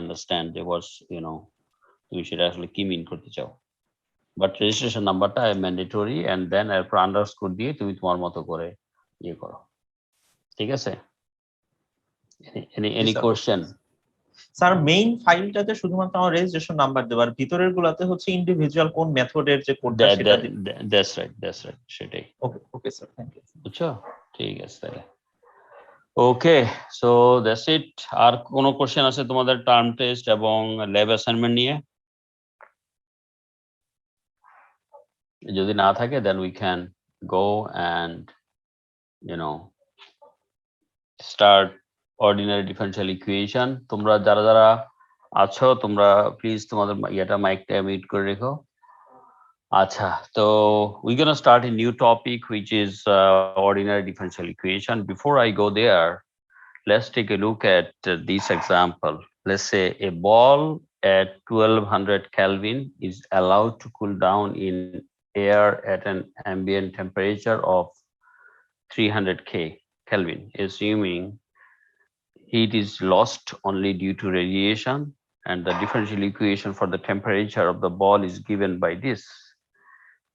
understand there was, তুমি সেটা আসলে কি মিন করতে চাও। বাট রেজিস্ট্রেশন নাম্বারটা ম্যান্ডেটরি, এন্ড দেন এরপর আন্ডারস্কোর দিয়ে তুমি তোমার মতো করে ইয়ে করো। ঠিক আছে? Any question? স্যার মেইন ফাইলটাতে শুধুমাত্র আমার রেজিস্ট্রেশন নাম্বার দেব, আর ভিতরের গুলাতে হচ্ছে ইন্ডিভিজুয়াল কোন মেথডের যে কোডটা সেটা দিই। দ্যাটস রাইট, সেটাই। ওকে ওকে স্যার, থ্যাংক ইউ। বুঝছো? ঠিক আছে তাহলে। ওকে, সো দ্যাটস ইট। আর কোনো কোশ্চেন আছে তোমাদের টার্ম টেস্ট এবং ল্যাব অ্যাসাইনমেন্ট নিয়ে? যদি না থাকে then we can go and start ordinary differential equation. তোমরা যারা যারা আছো তোমরা প্লিজ তোমাদের ইয়েটা মাইকটা মিউট করে রেখো। আচ্ছা, তো we gonna start a new topic which is ordinary differential equation. Before I go there, let's take a look at this example. Let's say a ball at 1200 Kelvin is allowed to cool down in air at an ambient temperature of 300 Kelvin, assuming heat is lost only due to radiation, and the differential equation for the temperature of the ball is given by this.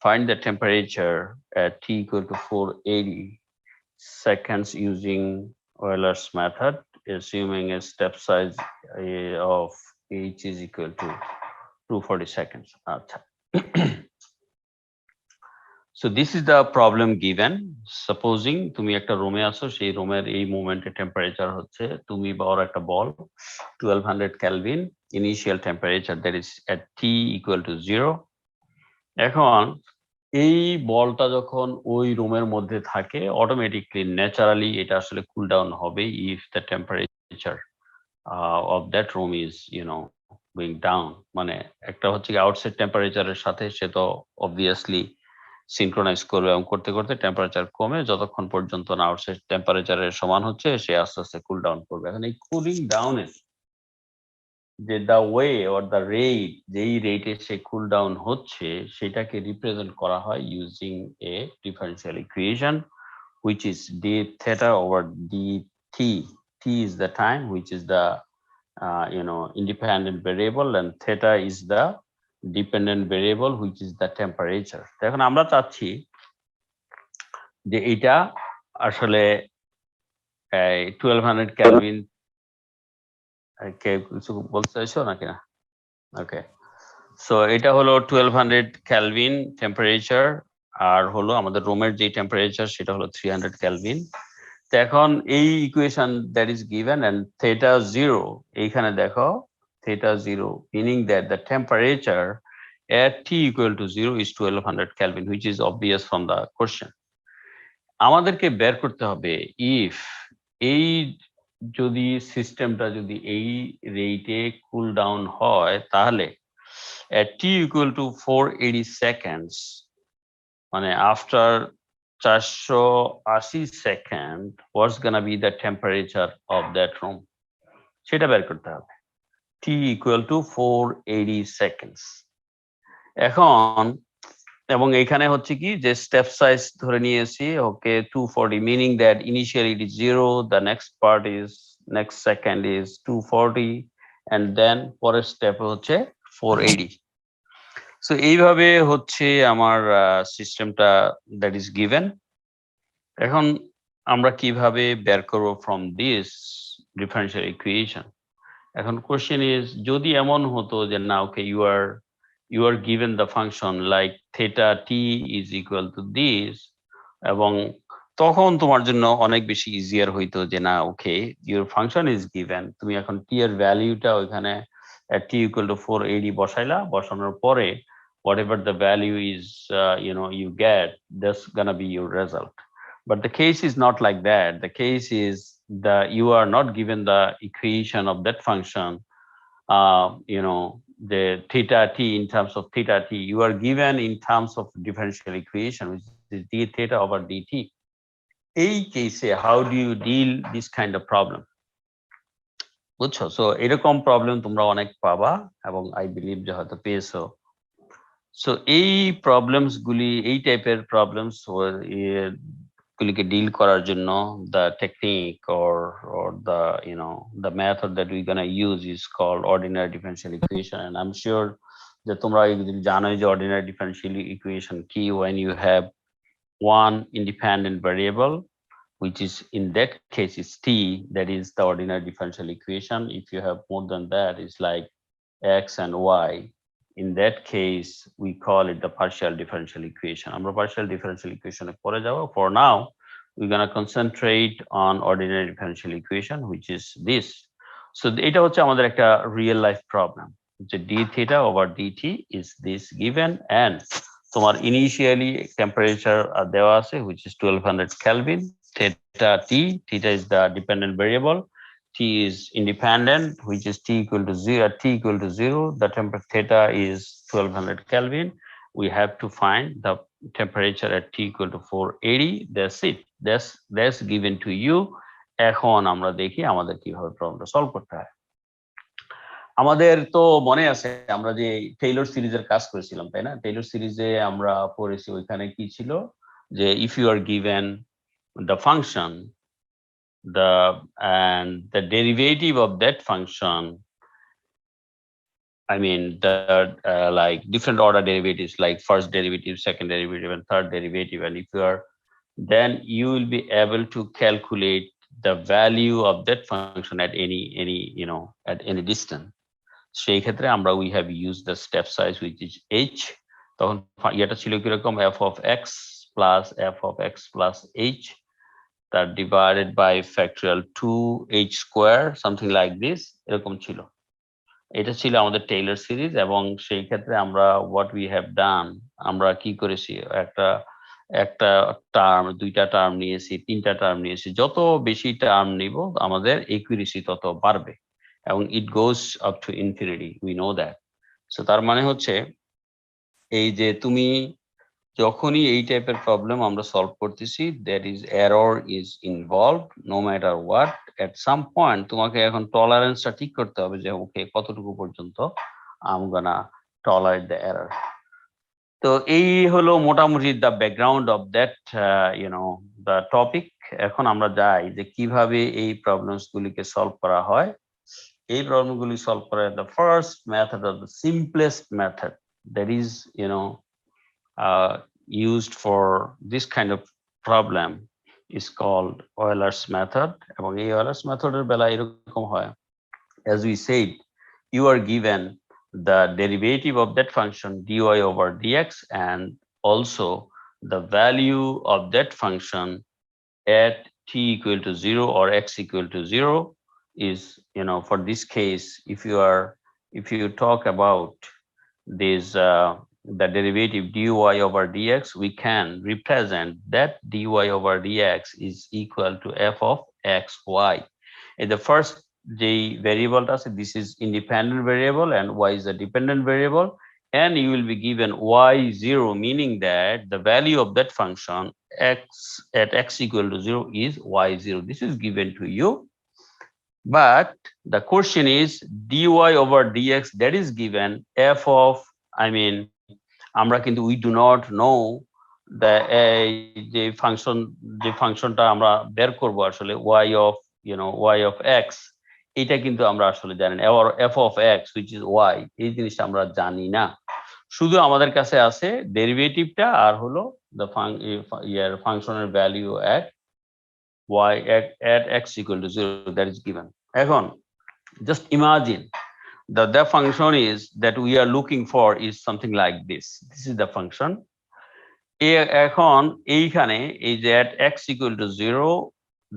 Find the temperature at T equal to 480 seconds using Euler's method, assuming a step size of H is equal to 240 seconds. So this is the problem given. Supposing তুমি একটা রুমে আছো, সেই রুমের এই মোমেন্টের temperature হচ্ছে, তুমি বড় একটা ball 1200 kelvin, initial temperature that is at T equal to 0। এখন এই বলটা যখন ওই রুমের মধ্যে থাকে, অটোমেটিকলি ন্যাচারালি এটা আসলে কুল ডাউন হবে if the temperature of that room is going down. মানে একটা হচ্ছে কি আউটসাইড টেম্পারেচারের সাথে সে তো অবভিয়াসলি সিনক্রোনাইজ করবে, এবং করতে করতে টেম্পারেচার কমে যতক্ষণ পর্যন্ত না আউটসাইড টেম্পারেচারের সমান হচ্ছে সে আস্তে আস্তে কুল ডাউন করবে। এখন এই কুলিং ডাউনের যে the way or the rate, যেই রেটে সে কুল ডাউন হচ্ছে সেটাকে রিপ্রেজেন্ট করা হয় using a differential equation which is d theta over dt. T is the time, which is the independent variable, and theta is the dependent variable, which is the temperature. এখন আমরা চাচ্ছি যে এটা আসলে 1200 কেলভিন, কে কিছু বলতে চাইছো নাকি না? ওকে, সো এটা হলো 1200 কেলভিন টেম্পারেচার, আর হলো আমাদের রুমের যে টেম্পারেচার সেটা হলো 300 কেলভিন। তো এখন এই equation that is given and theta 0, এইখানে দেখো theta 0 meaning that the temperature at T equal to 0 is 1200 Kelvin, which is obvious from the question. আমাদেরকে বের করতে হবে ইফ এই যদি সিস্টেমটা যদি এই রেটে কুল ডাউন হয়, তাহলে at T equal to 480 seconds, মানে after 480 second, what's gonna be the temperature of that room, সেটা বের করতে হবে। T equal to 480 seconds। এখন এবং এখানে হচ্ছে কি যে স্টেপ সাইজ ধরে নিয়েছি, okay 240, meaning that initially it is 0, the next second is 240, and then পরের স্টেপ হচ্ছে 480। সো এইভাবে হচ্ছে আমার সিস্টেমটা দ্যাট ইজ গিভেন। এখন আমরা কিভাবে বের করব ফ্রম দিস ডিফারেন্সিয়াল ইকুয়েশন? এখন কোশ্চেন ইজ, যদি এমন হতো যে না ওকে you are given the function like theta t is equal to this, এবং তখন তোমার জন্য অনেক বেশি ইজিয়ার হইতো যে না ওকে your function is given, তুমি এখন t এর ভ্যালুটা ওইখানে at t equal to 480 বসাইলা, বসানোর পরে whatever the value is you get, that's gonna be your result. But the case is not like that. The case is you are not given the equation of that function, the theta t in terms of theta t, you are given in terms of differential equation, which is d theta over dt. এই কেসে how do you deal this kind of problem? বুঝছো? So এরকম problem তোমরা অনেক পাবা, এবং I believe যে হয়তো পেয়েছো। সো এই প্রবলেমস গুলি, এই টাইপের প্রবলেমস গুলিকে ডিল করার জন্য the technique or the the method that we're gonna use is called ordinary differential equation, and I'm sure যে তোমরা জানোই যে ordinary differential equation কি when you have one independent variable, which is in that case is t, that is the ordinary differential equation. If you have more than that, it's like x and y. In that case, we call it the partial differential equation. আমরা partial differential equation এ পরে যাব. For now, we're gonna concentrate on ordinary differential equation, which is this. So এটা হচ্ছে আমাদের একটা real life problem. যে d theta over dt is this given, and তোমার initially temperature দেওয়া আছে, which is 1200 Kelvin. Theta t, theta is the dependent variable. T is independent, which is t equal to 0. At t equal to 0, the temperature theta is 1200 Kelvin. We have to find the temperature at t equal to 480. That's it. That's given to you. এখন আমরা দেখি আমাদের কিভাবে প্রবলেমটা solve করতে হয়। আমাদের তো মনে আছে আমরা যে টেইলর সিরিজের কাজ করেছিলাম, তাই না? টেইলর সিরিজে আমরা পড়েছি ওইখানে কি ছিল যে if you are given the function and the derivative of that function, I mean the like different order derivatives like first derivative, second derivative, and third derivative, and if you are, then you will be able to calculate the value of that function at any at any distance. সেই ক্ষেত্রে আমরা we have used the step size which is h. তখন এটা ছিল কিরকম f of x plus h that divided by factorial 2h square, something like this, এরকম ছিল। এটা ছিল আমাদের টেইলর সিরিজ, এবং সেই ক্ষেত্রে আমরা what we have done, আমরা কি করেছি, একটা টার্ম, দুইটা টার্ম নিয়েছি, তিনটা টার্ম নিয়েছি। যত বেশি টার্ম নিব আমাদের একুরেসি তত বাড়বে, এবং it goes up to infinity, we know that. So তার মানে হচ্ছে এই যে তুমি যখনই এই টাইপের প্রবলেম আমরা সলভ করতেছি, that is error is involved no matter what. At some point তোমাকে এখন টলারেন্সটা ঠিক করতে হবে যে ওকে কতটুকু পর্যন্ত I'm gonna tolerate the error. তো এই হলো মোটামুটি the background of that the topic. এখন আমরা যাই যে কিভাবে এই প্রবলেমস গুলিকে সলভ করা হয়। এই প্রবলেমগুলি সলভ করার the first method or the simplest method that is used for this kind of problem is called Euler's method. এবং এই Euler's method এর বেলা এরকম হয়, as we said, you are given the derivative of that function dy over dx, and also the value of that function at t equal to 0 or x equal to 0 is, for this case, if you talk about this the derivative dy over dx, we can represent that dy over dx is equal to f of xy. In the first, the variable does this is independent variable and y is a dependent variable, and you will be given y0, meaning that the value of that function x at x equal to 0 is y0. This is given to you, but the question is dy over dx, that is given f of, আমরা কিন্তু we do not know যে ফাংশনটা আমরা বের করব আসলে y of x, এটা কিন্তু আমরা আসলে জানি না, or f of x which is y, এই জিনিসটা আমরা জানি না। শুধু আমাদের কাছে আছে ডেরিভেটিভটা আর হলো the ফাংশনের value at y at x equal to 0, that is given. এখন just imagine the function is that we are looking for is something like this. This is the function. এখন এইখানে এই যে at x equal to 0,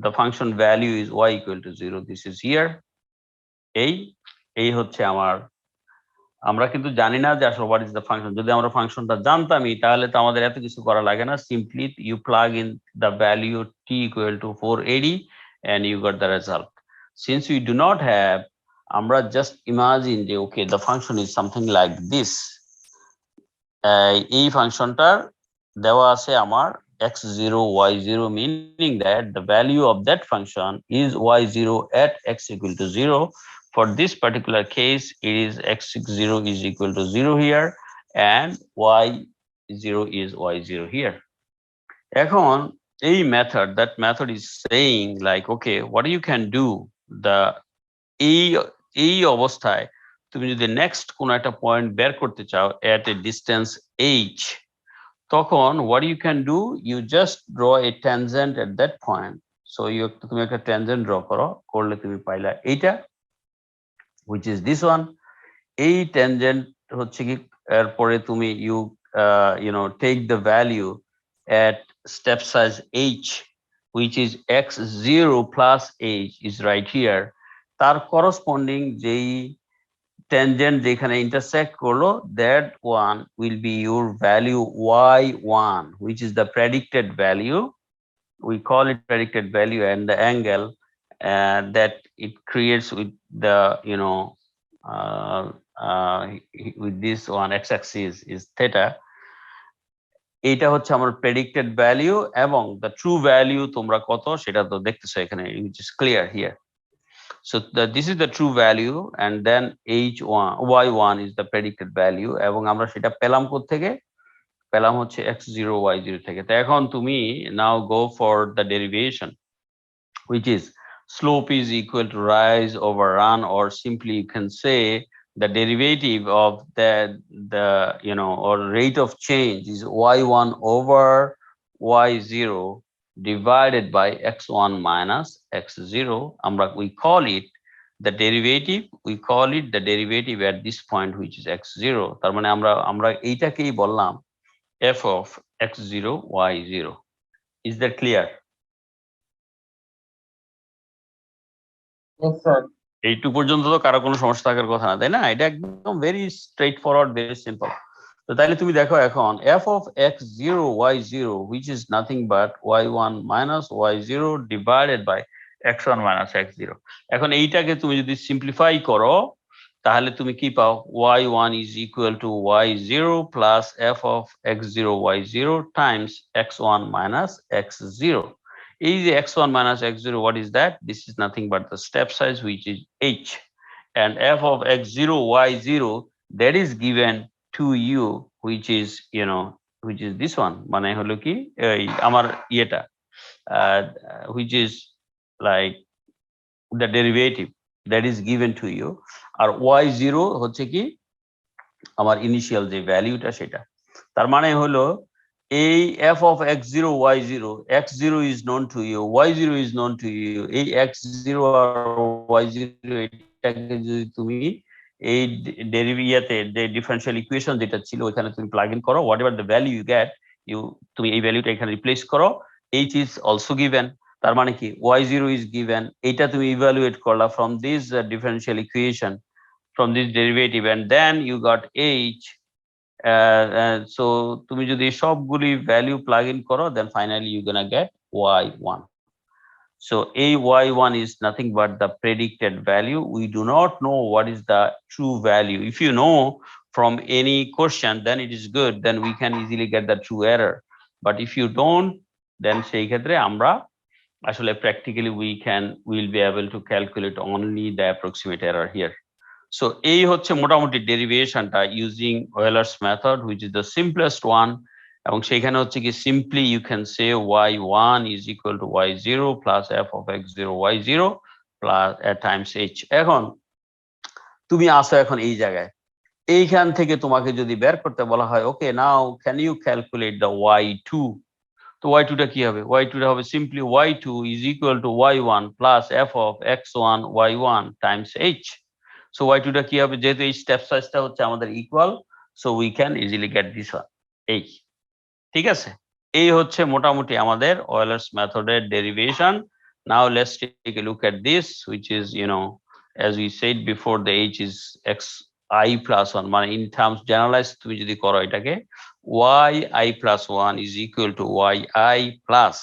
the function value is y equal to 0. This is here. এই হচ্ছে আমরা কিন্তু জানি না যে আসলে what is the function. যদি আমরা ফাংশনটা জানতামই তাহলে তো আমাদের এত কিছু করা লাগে না, simply you plug in the value t equal to 480 and you got the result. Since we do not have, আমরা just imagine যে okay, the function is something like this. এই ফাংশনটার দেওয়া আছে আমার x0 y0, meaning that the value of that function is y0 at x equal to 0. For this particular case, it is x0 is equal to 0 here and y0 is y0 here. এখন a method, that method is saying like, okay, what you can do, the এই অবস্থায় তুমি যদি next কোন একটা point বের করতে চাও at a distance h, তখন what you can do, you just draw a tangent at that point. So তুমি একটা tangent draw করো, করলে তুমি পাইলা এইটা, which is this one. এই tangent হচ্ছে কি, এরপরে তুমি you know take the value at step size h, which is x0 plus h is right here. তার corresponding যেই tangent যেখানে intersect করলো, that one will be your value y1, which is the predicted value. We call it predicted value, and the angle that it creates with the uh, uh, with this one x-axis is theta. এটা হচ্ছে আমার predicted value, এবং the true value তোমরা কত সেটা তো দেখতেছো এখানে, which is clear here. So this is the true value, and then h1 y1 is the predicted value, এবং আমরা সেটা পেলাম কোত্থেকে, পেলাম হচ্ছে x0 y0 থেকে। তো এখন তুমি now go for the derivation, which is slope is equal to rise over run, or simply you can say the derivative of the or rate of change is y1 over y0 divided by x1 minus x0. We call it the derivative, the derivative at this point, which is x0. তার মানে আমরা এইটাকেই বললাম f of x0 y0. Is that clear? Yes, sir. এইটুকু পর্যন্ত তো কারো কোনো সমস্যা থাকার কথা না, তাই না? এটা একদম very straight forward, very simple. তো তাহলে তুমি দেখো এখন f of x0 y0, which is nothing but y1 minus y0 divided by x1 minus x0. এখন এইটাকে তুমি যদি সিম্পলিফাই করো, তাহলে তুমি কি পাও, y1 is equal to y0 plus f of x0 y0 times x1 minus x0. Is x1 minus x0, what is that? This is nothing but the step size, which is h, and f of x0 y0, that is given to you, which is which is this one, মানে হলো কি আমার ইয়েটা, which is like the derivative that is given to you, R y0 হচ্ছে কি আমার initial যে ভ্যালুটা সেটা। তার মানে হলো এই f of x0 y0, x0 is known to you, y0 is known to you, এই x0 আর y0 এটাকে যদি তুমি এই ডেরিভেটিভে যে ডিফারেনশিয়াল ইকুয়েশন যেটা ছিল ওখানে তুমি প্লাগ ইন করো, whatever the value you get, তুমি এই ভ্যালুটা এখানে রিপ্লেস করো, h is also given, তার মানে কি y0 is given, এটা তুমি ইভালুয়েট করলা from this differential equation, from this derivative, and then you got h. So তুমি যদি সবগুলি ভ্যালু প্লাগ ইন করো, then finally you're gonna get y1. So a y1 is nothing but the predicted value. We do not know what is the true value. If you know from any question, then it is good, then we can easily get the true error. But if you don't, then সেই ক্ষেত্রে আমরা আসলে practically we'll be able to calculate only the approximate error here. So এই হচ্ছে মোটামুটি ডেরিভেশনটা using Euler's method, which is the simplest one, এবং সেখানে হচ্ছে কি simply you can say y1 is equal to y0 plus f of x0 y0 plus times h. এখন তুমি আসো এখন এই জায়গায়, এইখান থেকে তোমাকে যদি বের করতে বলা হয়, okay now can you calculate the y2, তো y2 টা কি হবে, y2 টা হবে simply y2 is equal to y1 plus f of x1 y1 times h. So y2 টা কি হবে, যেহেতু এই স্টেপ সাইজটা হচ্ছে আমাদের equal, so we can easily get this one. এই ঠিক আছে, এই হচ্ছে মোটামুটি আমাদের Euler's মেথডের derivation. Now let's take a look at this, which is as we said before, the h is xi plus 1, মানে in terms generalize তুমি যদি করো এটাকে, yi plus 1 is equal to yi plus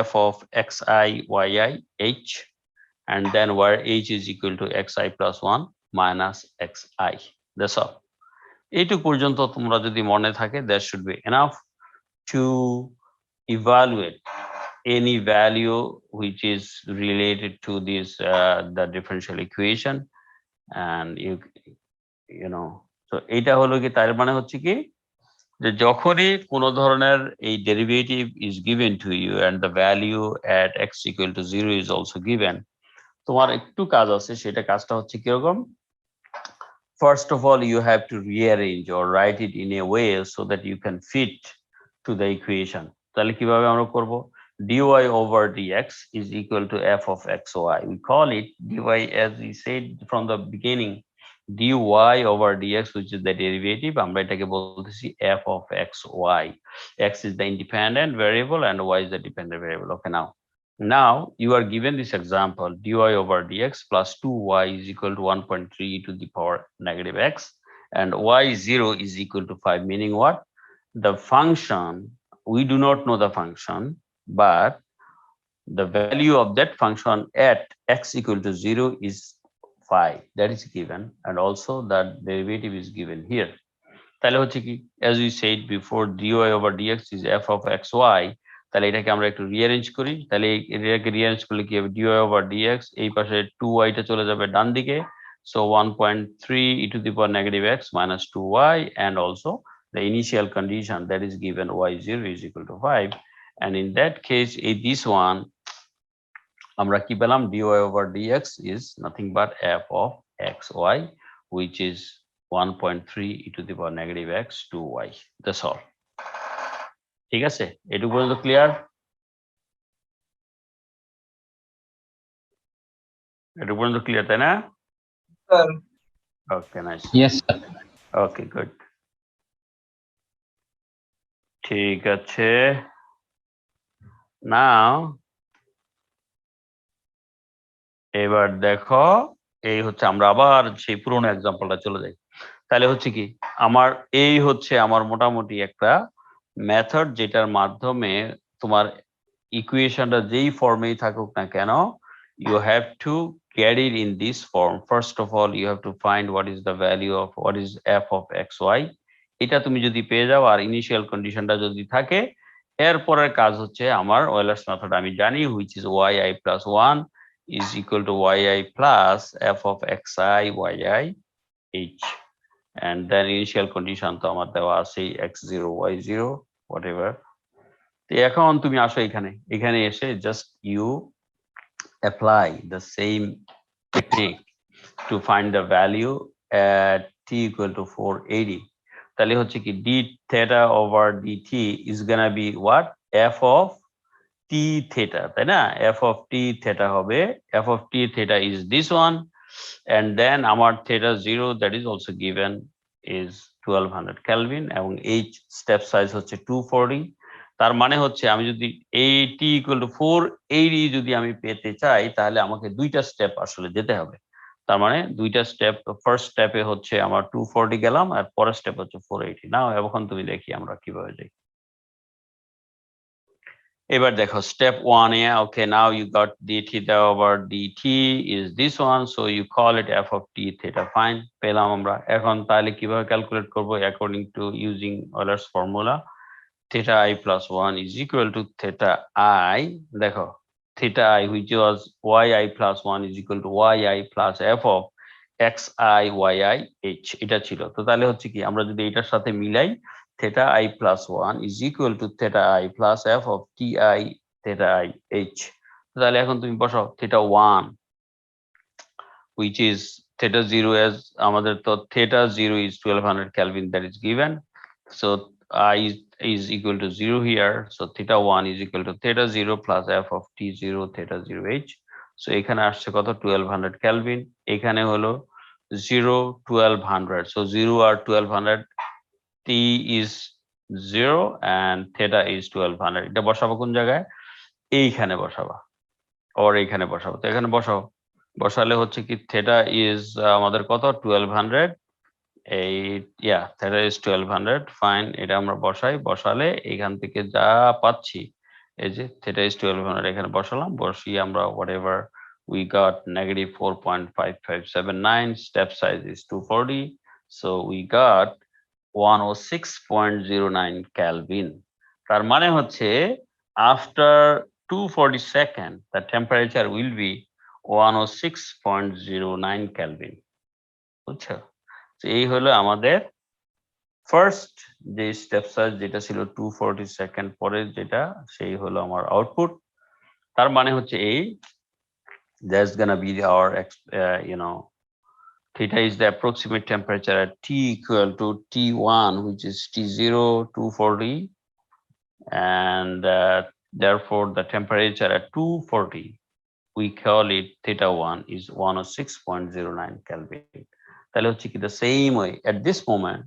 f of xi yi h, and then where h is equal to xi plus 1 minus xi. That's all. এইটুকু পর্যন্ত তোমরা যদি মনে থাকে, that should be enough to evaluate any value which is related to this the differential equation, and you know, so এটা হলো কি, তার মানে হচ্ছে কি যে যখনই কোনো ধরনের এই derivative is given to you and the value at x equal to 0 is also given, তোমার একটু কাজ আছে, সেটা কাজটা হচ্ছে কিরকম? First of all, you have to rearrange or write it in a way so that you can fit to the equation. তাহলে কিভাবে আমরা করব? dy over dx is equal to f of xy. We call it dy, as we said from the beginning, dy over dx, which is the derivative. আমরা এটাকে বলতেছি f of xy. X is the independent variable and y is the dependent variable. Okay, now you are given this example, dy over dx plus 2y is equal to 1.3 to the power negative x, and y0 is equal to 5, meaning what? The function, we do not know the function, but the value of that function at x equal to 0 is 5. That is given, and also that derivative is given here. তাহলে হচ্ছে কি, as we said before, dy over dx is f of xy. তাহলে এটাকে আমরা একটু rearrange করি। তাহলে এটাকে রিঅ্যারেঞ্জ করলে কি হবে? dy over dx, এই পাশে 2y টা চলে যাবে ডান দিকে, so 1.3 e to the power negative x minus 2y, and also the initial condition that is given y0 is equal to 5, and in that case this one আমরা কি পেলাম? dy over dx is nothing but f of xy, which is 1.3 e to the power negative x 2y. That's all. ঠিক আছে, এটুকু পর্যন্ত clear? এটুকু পর্যন্ত clear, তাই না? ওকে, নাইস। Yes, sir. ওকে, গুড। ঠিক আছে, নাও এবার দেখো, এই হচ্ছে আমরা আবার সেই পুরোনো এক্সাম্পলটা চলে যাই। তাহলে হচ্ছে কি, আমার এই হচ্ছে আমার মোটামুটি একটা মেথড, যেটার মাধ্যমে তোমার ইকুয়েশনটা যেই ফর্মেই থাকুক না কেন, you have to get it in this form. First of all, you have to find what is the value of what is f of xy. এটা তুমি যদি পেয়ে যাও আর ইনিশিয়াল কন্ডিশনটা যদি থাকে, এরপরের কাজ হচ্ছে আমার ওয়েলার্স মেথড আমি জানি, which is yi plus 1 is equal to yi plus f of xi yi h, and then initial condition তো আমার দেওয়া আছে x0 y0 whatever. তো এখন তুমি আসো এখানে এসে just you apply the same technique to find the value at t equal to 480. তাহলে হচ্ছে কি, d theta over dt is gonna be what? f of t theta, তাই না? f of t theta হবে, f of t theta is this one, and then আমার theta 0 that is also given is 1200 Kelvin, এবং h step size হচ্ছে 240। তার মানে হচ্ছে আমি যদি এই t equal to 480 যদি আমি পেতে চাই, তাহলে আমাকে দুইটা স্টেপ আসলে যেতে হবে। তার মানে দুইটা স্টেপ, ফার্স্ট স্টেপে হচ্ছে আমার 240 গেলাম, আর পরের স্টেপ হচ্ছে 480। নাও এখন তুমি দেখি আমরা কিভাবে যাই। এবার দেখো স্টেপ 1 এ, okay, now you got d theta over dt is this one, so you call it f of t theta, fine, পেলাম আমরা। এখন তাহলে কিভাবে ক্যালকুলেট করব? According to using Euler's formula, theta I plus 1 is equal to theta I, দেখো theta I which was yi plus 1 is equal to yi plus f of xi yi h, এটা ছিল। তো তাহলে হচ্ছে কি, আমরা যদি এটার সাথে মিলাই, theta I plus 1 is equal to theta I plus f of ti theta I h। তাহলে এখন তুমি বসাও theta 1 which is theta 0, as আমাদের তো theta 0 is 1200 Kelvin, that is given, so I is equal to 0 here, so theta 1 is equal to theta 0 plus f of t0 theta 0 h, so এখানে আসছে কত? 1200 Kelvin, এখানে হলো 0 1200, so 0 R 1200, t is 0 and theta is 1200, এটা বসাবো কোন জায়গায়? এইখানে বসাবা, আর এইখানে বসাবো। তো এখানে বসাও, বসালে হচ্ছে কি, theta is আমাদের কত? 1200, এই theta is 1200, ফাইন, এটা আমরা বসাই, বসালে এখান থেকে যা পাচ্ছি, এই যে theta is 1200 এখানে বসালাম, বসিয়ে আমরা whatever we got negative 4.5579, step size is 240, so we got 106.09 Kelvin। তার মানে হচ্ছে after 240 seconds the temperature will be 106.09 Kelvin, বুঝছো? এই হলো আমাদের ফার্স্ট যে স্টেপ সাইজ যেটা ছিল 240 সেকেন্ড, পরে যেটা সেই হলো আমার আউটপুট। তার মানে হচ্ছে এই that's gonna be our theta is the approximate temperature at T equal to T1, which is T0 240, and therefore the temperature at 240 we call it theta1 is 106.09 Kelvin. তাহলে হচ্ছে কি the same way at this moment,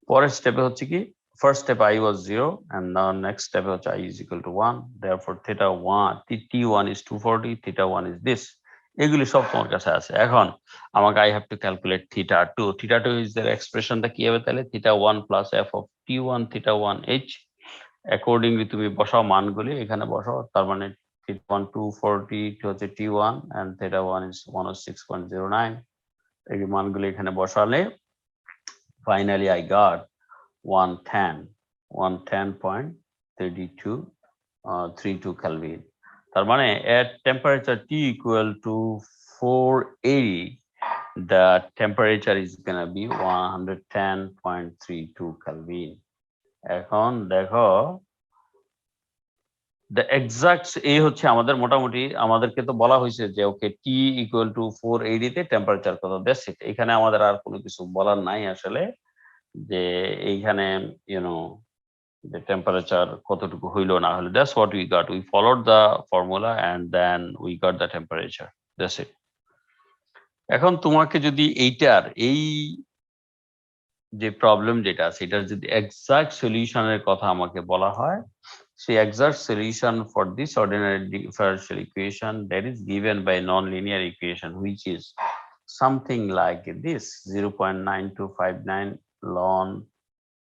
পরের স্টেপে হচ্ছে কি first step I was 0 and now next step হচ্ছে I is equal to 1, therefore theta1 T1 is 240, theta1 is this. এগুলি সব তোমার কাছে আছে। এখন আমাকে I have to calculate theta2. Theta2 is their expressionটা কি হবে তাহলে theta1 plus f of T1 theta1 h, accordingly তুমি বসাও মানগুলি এখানে বসাও। তার মানে theta1 240 হচ্ছে T1 and theta1 is 106.09, এই মানগুলি এখানে বসালে finally I got 110.32 Kelvin. তার মানে at temperature T equal to 480, the temperature is gonna be 110.32 Kelvin. এখন দেখো the exact এই হচ্ছে আমাদের মোটামুটি আমাদেরকে তো বলা হয়েছে যে ওকে T equal to 480 তে টেম্পারেচার কত, দ্যাটস ইট। এখানে আমাদের আর কোনো কিছু বলার নাই আসলে, যে এইখানে the temperature কতটুকু হইলো না হলো, that's what we got, we followed the formula and then we got the temperature, that's it. এখন তোমাকে যদি এইটার এই যে প্রবলেম যেটা সেটার যদি এক্সাক্ট সলিউশনের কথা আমাকে বলা হয়, সেই exact solution for this ordinary differential equation that is given by non-linear equation which is something like this 0.9259 ln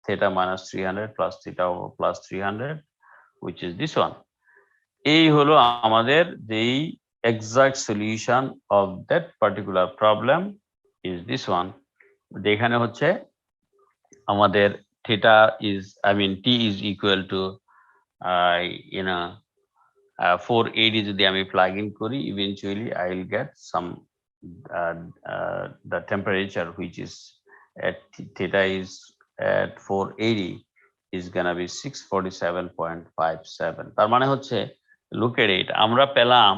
theta minus 300 plus theta plus 300, which is this one. এই হলো আমাদের যেই exact solution of that particular problem is this one. যেখানে হচ্ছে আমাদের theta is T is equal to 480 যদি আমি plug in করি, eventually I will get some the temperature which is at theta is at 480 is gonna be 647.57. তার মানে হচ্ছে look at it, আমরা পেলাম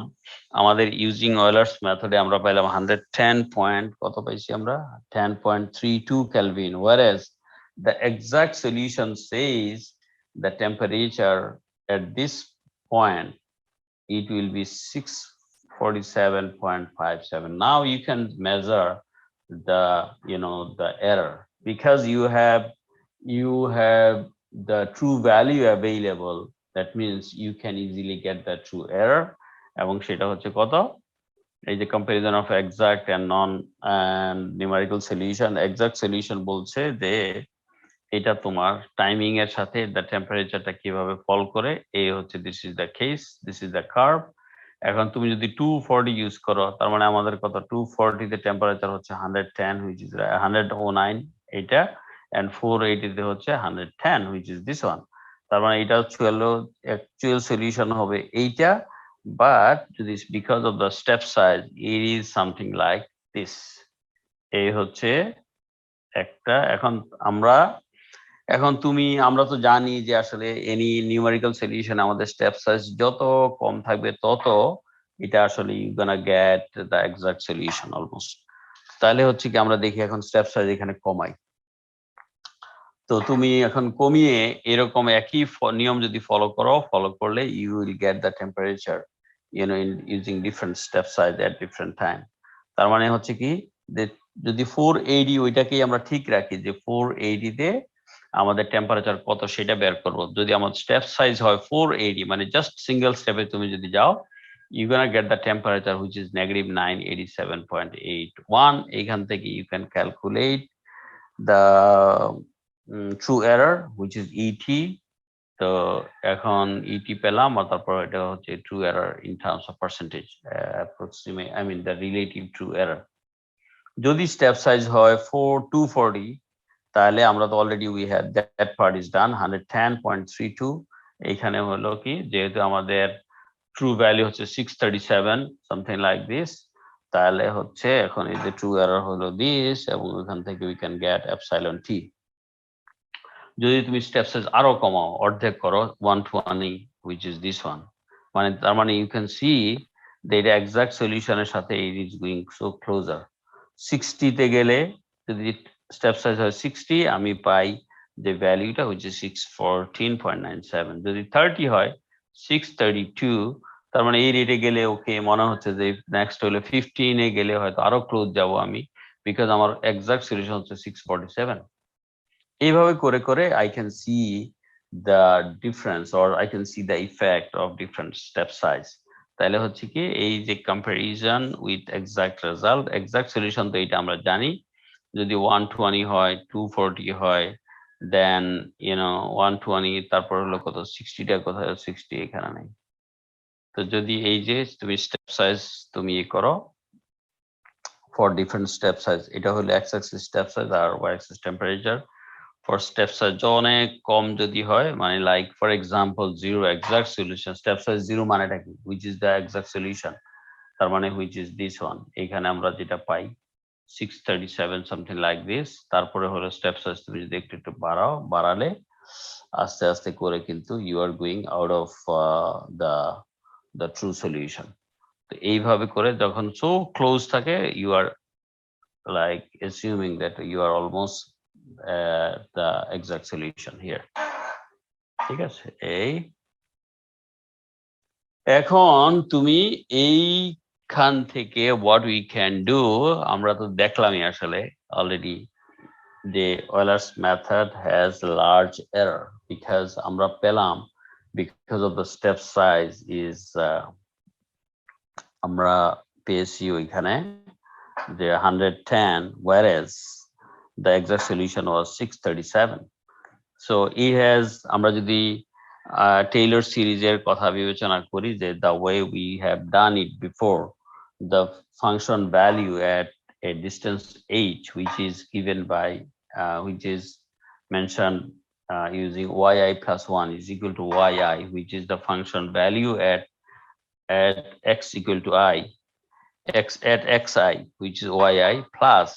আমাদের using Euler's method আমরা পেলাম 110 point কত পাইছি আমরা 10.32 Kelvin, whereas the exact solution says the temperature at this point it will be 647.57. Now you can measure the the error because you have the true value available, that means you can easily get the true error, এবং সেটা হচ্ছে কত, এই যে comparison of exact and non and numerical solution. Exact solution বলছে যে এটা তোমার টাইমিং এর সাথে the টেম্পারেচারটা কিভাবে ফল করে, এই হচ্ছে this is the case, this is the curve. এখন তুমি যদি 240 ইউজ করো তার মানে আমাদের কত 240 তে টেম্পারেচার হচ্ছে 110 which is 109 এটা, and 480 তে হচ্ছে 110 which is this one. তার মানে এটা হচ্ছে অ্যাকচুয়াল সলিউশন হবে এইটা, বাট যদি because of the step size it is something like this. এই হচ্ছে একটা। এখন আমরা তো জানি যে আসলে এনি নিউমেরিক্যাল সলিউশন আমাদের স্টেপ সাইজ যত কম থাকবে তত এটা আসলে you gonna get the exact solution almost. তাহলে হচ্ছে কি আমরা দেখি এখন স্টেপ সাইজ এখানে কমাই, তো তুমি এখন কমিয়ে এরকম একই নিয়ম যদি ফলো করলে you will get the temperature in using different step size at different time. তার মানে হচ্ছে কি যে যদি 480 ওইটাকেই আমরা ঠিক রাখি যে 480 তে আমাদের টেম্পারেচার কত সেটা বের করব, যদি আমাদের স্টেপ সাইজ হয় 480 মানে জাস্ট সিঙ্গেল স্টেপে তুমি যদি যাও you gonna get the temperature which is negative 987.81. এখান থেকে you can calculate the true error which is ET. তো এখন ET পেলাম আর তারপর এটা হচ্ছে true error in terms of percentage approximate the relative true error. যদি স্টেপ সাইজ হয় 240 তাহলে আমরা তো already we had that part is done 110.32. এখানে হলো কি যেহেতু আমাদের true value হচ্ছে 637 something like this, তাহলে হচ্ছে এখন এই যে true error হলো this এবং ওখান থেকে we can get epsilon t. যদি তুমি স্টেপ সাইজ আরো কমাও, অর্ধেক করো 120, which is this one, মানে তার মানে you can see that এটা exact solutionের সাথে it is going so closer. 60 তে গেলে যদি স্টেপ সাইজ হয় 60, আমি পাই যে ভ্যালুটা which is 614.97. যদি 30 হয় 632, তার মানে এই রেটে গেলে ওকে মনে হচ্ছে যে নেক্সট হলো 15 এ গেলে হয়তো আরো ক্লোজ যাব আমি, বিকজ আমার এক্সাক্ট সলিউশন হচ্ছে 647. এইভাবে করে করে I can see the difference or I can see the effect of different step size. তাহলে হচ্ছে কি এই যে comparison with exact result, exact solution তো এটা আমরা জানি, যদি 120 হয় 240 হয় দেন 120, তারপর হলো কত 60টা কোথায়, 60 এখানে নেই। তো যদি এই যে তুমি স্টেপ সাইজ তুমি করো ফর ডিফারেন্ট স্টেপ সাইজ, এটা হলো এক্স অ্যাক্সিস স্টেপ সাইজ আর y axis temperature. For step size অনেক কম যদি হয়, মানে like for example 0 exact solution, step size 0 মানেটা কি, which is the exact solution, তার মানে হুইচ ইজ দিস ওয়ান, এখানে আমরা যেটা পাই 637 সামথিং লাইক দিস। তারপরে হলো স্টেপ সাইজ তুমি যদি একটু একটু বাড়ালে আস্তে আস্তে করে কিন্তু you are going out of the true solution. তো এইভাবে করে যখন সো ক্লোজ থাকে you are like assuming that you are almost the exact solution here. ঠিক আছে, এই এখন তুমি এইখান থেকে what we can do, আমরা তো দেখলামই আসলে অলরেডি যে Euler's method has large error because আমরা পেলাম because of the step size is আমরা পেয়েছি ওইখানে যে 110, whereas the exact solution was 637. So it has, আমরা যদি Taylor সিরিজের কথা বিবেচনা করি যে the way we have done it before, the function value at a distance h which is given by which is mentioned using yi plus 1 is equal to yi, which is the function value at x equal to I, x at xi, which is yi, plus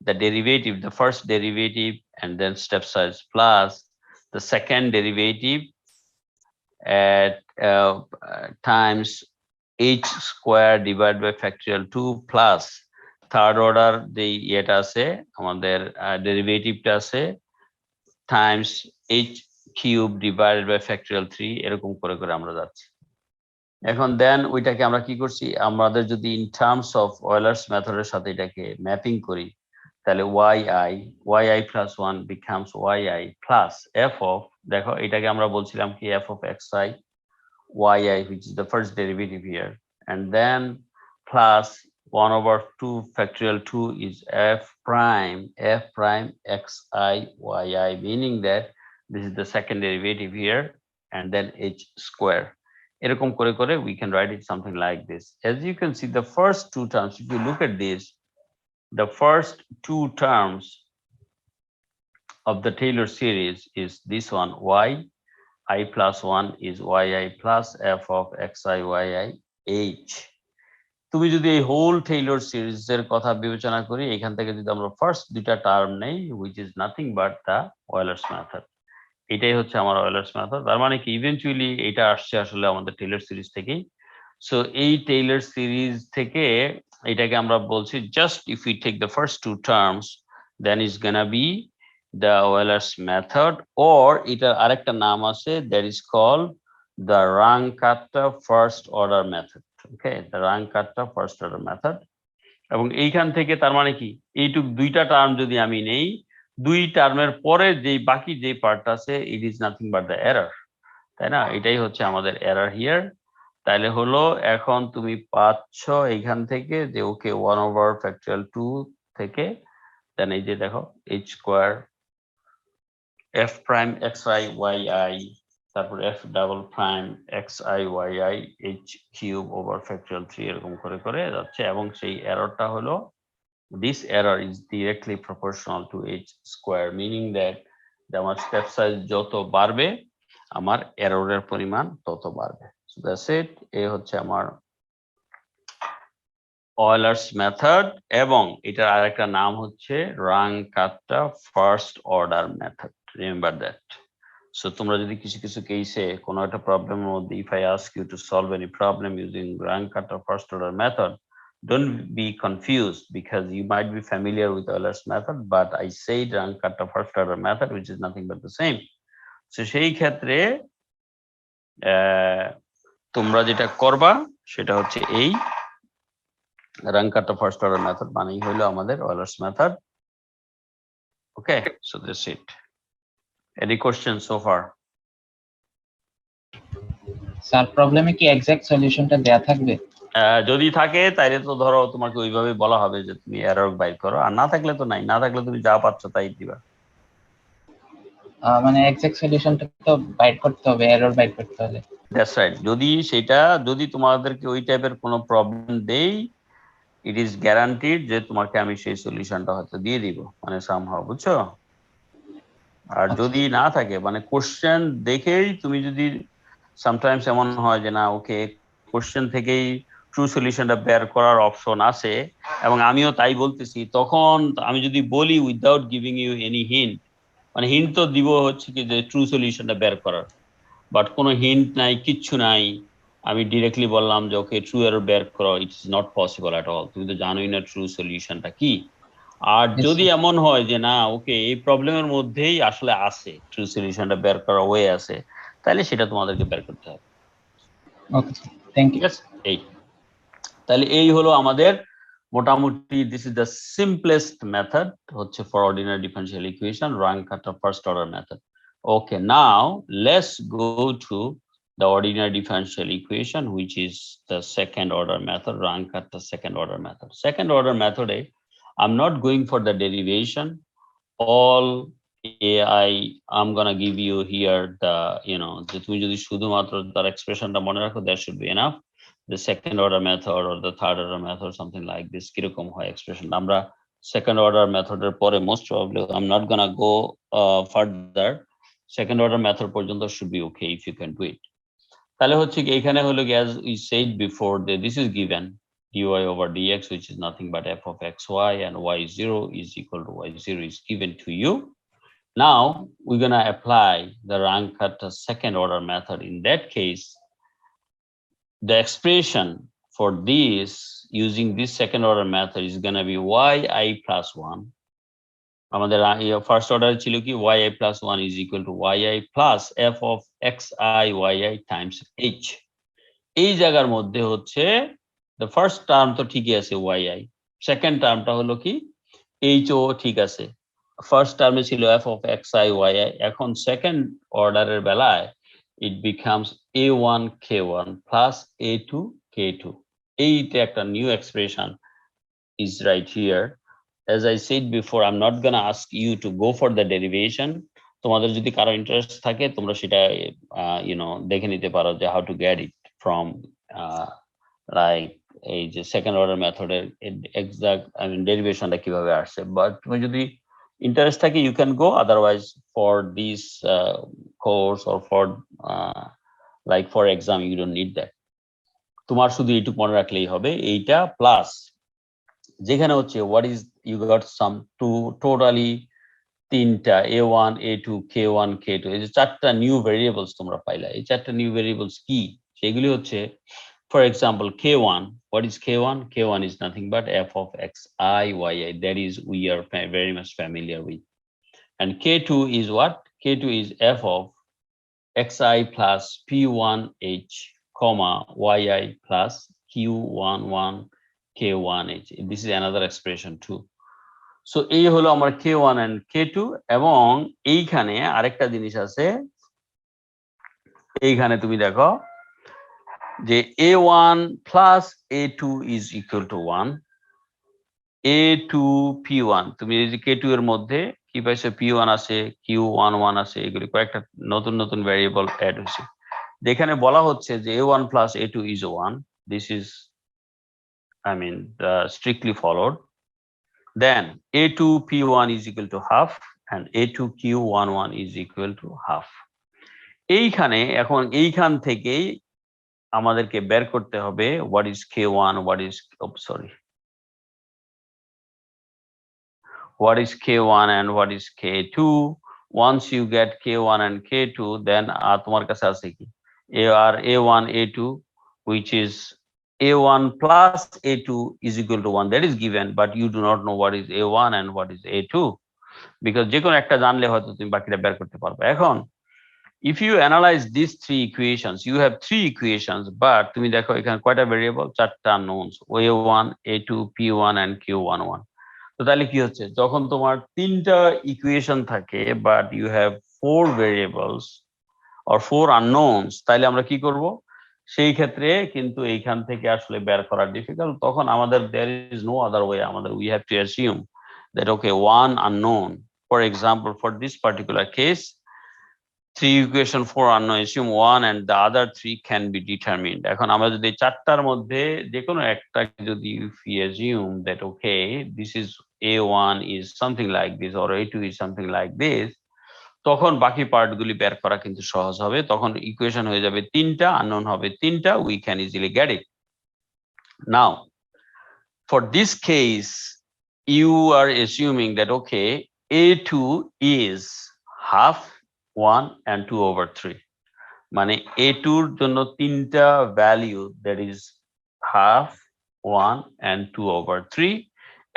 the derivative, the first derivative and then step size, plus the second derivative at times h square divided by factorial 2 plus third order the এটা আছে আমাদের ডেরিভেটিভটা আছে times h cube divided by factorial 3, এরকম করে করে আমরা যাচ্ছি। এখন দেন ওইটাকে আমরা কি করছি, আমাদের যদি ইন টার্মস অফ Euler's মেথডের সাথে এটাকে ম্যাপিং করি, তাহলে yi plus 1 becomes yi plus f of, দেখো এটাকে আমরা বলছিলাম কি f of xi yi, which is the first derivative here, and then plus 1/2 factorial 2 is f prime xi yi, meaning that this is the second derivative here, and then h square. এরকম করে করে we can write it something like this. As you can see, the first two terms, if you look at this, the first two terms of the Taylor series is this one, I plus 1 is yi plus f of xi yi h. তুমি যদি এই whole Taylor সিরিজের কথা বিবেচনা করি, এখান থেকে যদি আমরা ফার্স্ট দুইটা টার্ম নেই, which is nothing but the Euler's method, এটাই হচ্ছে আমার Euler's method। তার মানে কি ইভেন্চুয়ালি এটা আসছে আসলে আমাদের টেইলর সিরিজ থেকেই। সো এই টেইলর সিরিজ থেকে এটাকে আমরা বলছি just if you take the first two terms then is gonna be the Euler's method, or এটার আরেকটা নাম আছে that is called the Runge first order method. Okay, the Runge first order method. এবং এইখান থেকে তার মানে কি এইটুক দুইটা টার্ম যদি আমি নেই, দুই টার্মের পরে যে বাকি যে পার্ট আছে it is nothing but the error, তাই না? এটাই হচ্ছে আমাদের এরর হিয়ার। তাহলে হলো এখন তুমি পাচ্ছ এইখান থেকে যে ওকে 1/factorial 2 থেকে দেন এই যে দেখো h square f prime xi yi, তারপর f double prime xi yi h cube over factorial 3 এরকম করে করে যাচ্ছে। এবং সেই এররটা হলো this error is directly proportional to h square, meaning that আমার স্টেপ সাইজ যত বাড়বে আমার এররের পরিমাণ তত বাড়বে। So that's it, এই হচ্ছে আমার Euler's method, এবং এটার আরেকটা নাম হচ্ছে Runge first order method. Remember that. So তোমরা যদি কিছু কিছু কেসে কোনো একটা প্রবলেমের মধ্যে if I ask you to solve any problem using Runge-Kutta first order method, don't be confused because you might be familiar with Euler's method, but I said Runge-Kutta first order method, which is nothing but the same. So সেই ক্ষেত্রে তোমরা যেটা করবা সেটা হচ্ছে এই Runge-Kutta first order method মানেই হলো আমাদের Euler's method. Okay, so that's it. Any questions so far? Sir প্রবলেমে কি এক্সাক্ট সলিউশনটা দেয়া থাকবে? যদি থাকে তাইলে তো ধরো তোমাকে ওইভাবে বলা হবে যে তুমি এরর বাইর করো, আর না থাকলে তো নাই, না থাকলে তুমি যা পাচ্ছ তাই দিবা। মানে এক্সাক্ট সলিউশনটা তো বাইট করতে হবে, এরর বাইট করতে হবে। That's right. যদি তোমাদেরকে ওই টাইপের কোনো প্রবলেম দেই, ইট ইজ গ্যারান্টিড যে তোমাকে আমি সেই সলিউশনটা হয়তো দিয়ে দিব, মানে সামহাও, বুঝছো? আর যদি না থাকে, মানে কোশ্চেন দেখেই তুমি যদি, সামটাইমস এমন হয় যে না ওকে কোশ্চেন থেকেই ট্রু সলিউশনটা বের করার অপশন আছে এবং আমিও তাই বলতেছি, তখন আমি যদি বলি without giving you any hint, মানে হিন্ট তো দিব হচ্ছে কি যে ট্রু সলিউশনটা বের করার, বাট কোনো হিন্ট নাই, কিচ্ছু নাই, আমি ডিরেক্টলি বললাম যে ওকে ট্রু এরর বের করো, it's not possible at all. তুমি তো জানোই না ট্রু সলিউশনটা কি। আর যদি এমন হয় যে না ওকে এই প্রবলেমের মধ্যেই আসলে আছে, ট্রু সলিউশনটা বের করার ওয়ে আছে, তাহলে সেটা তোমাদেরকে বের করতে হবে। Okay, thank you. তাহলে এই হলো আমাদের মোটামুটি, this is the simplest method হচ্ছে for ordinary differential equation, Runge-Kutta first order method. Okay, now let's go to the ordinary differential equation, which is the second order method, Runge-Kutta second order method. Second order method, I'm not going for the derivation. All I'm gonna give you here the, যে তুমি যদি শুধুমাত্র তার এক্সপ্রেশনটা মনে রাখো, that should be enough. The second order method or the third order method, something like this, কিরকম হয় expression, আমরা second order method এর পরে most probably I'm not gonna go further. Second order method পর্যন্ত should be okay if you can do it. তাহলে হচ্ছে কি এখানে হলো কি, as we said before, that this is given dy over dx, which is nothing but f of xy, and y0 is equal to y0 is given to you. Now we're gonna apply the Runge-Kutta second order method. In that case, the expression for this using this second order method is gonna be yi plus 1. আমাদের first order ছিল কি yi plus 1 is equal to yi plus f of xi yi times h. এই জায়গার মধ্যে হচ্ছে the first term তো ঠিকই আছে yi, সেকেন্ড টার্মটা হলো কি h ও ঠিক আছে। ফার্স্ট টার্মে ছিল f of xi yi, এখন সেকেন্ড অর্ডারের বেলায় it becomes a1 k1 plus a2 k2. এইটা একটা new expression is right here. As I said before, I'm not gonna ask you to go for the derivation. তোমাদের যদি কারো interest থাকে তোমরা সেটা দেখে নিতে পারো যে how to get it from like এই যে সেকেন্ড অর্ডার মেথডের এক্সাক্ট ডেরিভেশনটা কিভাবে আসছে, বাট তুমি যদি ইন্টারেস্ট থাকে you can go, otherwise for this course or for like for exam you don't need that. তোমার শুধু এইটুকু মনে রাখলেই হবে, এইটা প্লাস যেখানে হচ্ছে what is you got some totally তিনটা a1 a2 k1 k2, এই যে চারটা নিউ ভেরিয়েবলস তোমরা পাইলা, এই চারটা নিউ ভেরিয়েবলস কি সেগুলি হচ্ছে, for example k1, what is k1? K1 is nothing but f of xi yi, that is we are very much familiar with. And k2 is what? K2 is f of xi plus p1h comma yi plus q11 k1h. This is another expression too. So এই হলো আমার k1 and k2, এবং এইখানে আরেকটা জিনিস আছে, এইখানে তুমি দেখো যে a1 plus a2 is equal to 1, a2 p1, তুমি এই যে k2 এর মধ্যে কি পাইছো, p1 আছে, q11 আছে, এগুলি কয়েকটা নতুন নতুন ভেরিয়েবল অ্যাড হয়েছে, যেখানে বলা হচ্ছে যে a1 plus a2 is 1. This is strictly followed. Then a2 p1 is equal to half and a2 q11 is equal to half. এইখানে এখন এইখান থেকেই আমাদেরকে বের করতে হবে what is k1, what is k1 and what is k2, once you get k1 and k2, then তোমার কাছে আছে কি a1 a2, which is a1 plus a2 is equal to 1, that is given, but you do not know what is a1 and what is a2, because যে কোনো একটা জানলে হয়তো তুমি বাকিটা বের করতে পারবে। এখন if you analyze these three equations, you have three equations, but তুমি দেখো এখানে কয়টা ভেরিয়েবল, চারটা unknowns, a1 a2 p1 and q11। তো তাহলে কি হচ্ছে, যখন তোমার তিনটা ইকুয়েশন থাকে but you have four variables or four unknowns, তাহলে আমরা কি করব, সেই ক্ষেত্রে কিন্তু এইখান থেকে আসলে বের করা ডিফিকাল্ট। তখন আমাদের there is no other way, আমাদের we have to assume that okay one unknown, for example for this particular case three equation four unknown, assume one and the other three can be determined। এখন আমরা যদি চারটার মধ্যে যে কোনো একটা যদি if we assume that okay this is a1 is something like this or a2 is something like this, তখন বাকি পার্ট গুলি বের করা কিন্তু সহজ হবে। তখন ইকুয়েশন হয়ে যাবে তিনটা, আননোন হবে তিনটা, we can easily get it। Now for this case you are assuming that okay a2 is half 1 and 2/3, মানে a2 এর জন্য তিনটা value, that is half 1 and 2/3,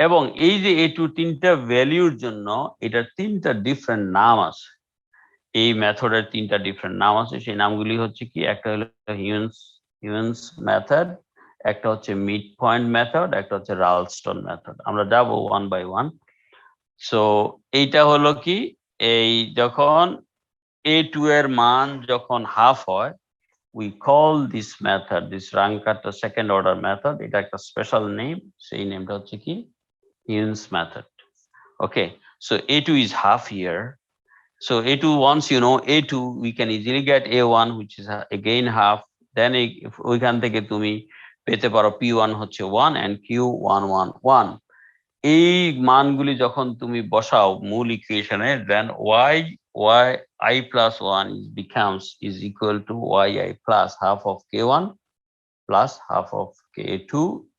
এবং এই যে a2 তিনটা ভ্যালুর জন্য এটার তিনটা ডিফারেন্ট নাম আছে, এই মেথডের তিনটা ডিফারেন্ট নাম আছে। সেই নামগুলি হচ্ছে কি, একটা হলো হিউন্স মেথড, একটা হচ্ছে মিড পয়েন্ট মেথড, একটা হচ্ছে রালস্টন মেথড। আমরা যাব ওয়ান বাই ওয়ান। সো এইটা হলো কি, এই যখন a2 এর মান যখন হাফ হয়, we call this method, this Runge second order method, এটা একটা স্পেশাল নেম, সেই নেমটা হচ্ছে কি হিউন্স method. Okay, so a2 is half here. So a2, once you know a2, we can easily get a1 which is again half, then ওইখান থেকে তুমি পেতে পারো p1 হচ্ছে 1 and q111। এই মানগুলি যখন তুমি বসাও মূল ইকুয়েশনে, then y plus 1 becomes is equal to yi plus half of k1 plus half of k2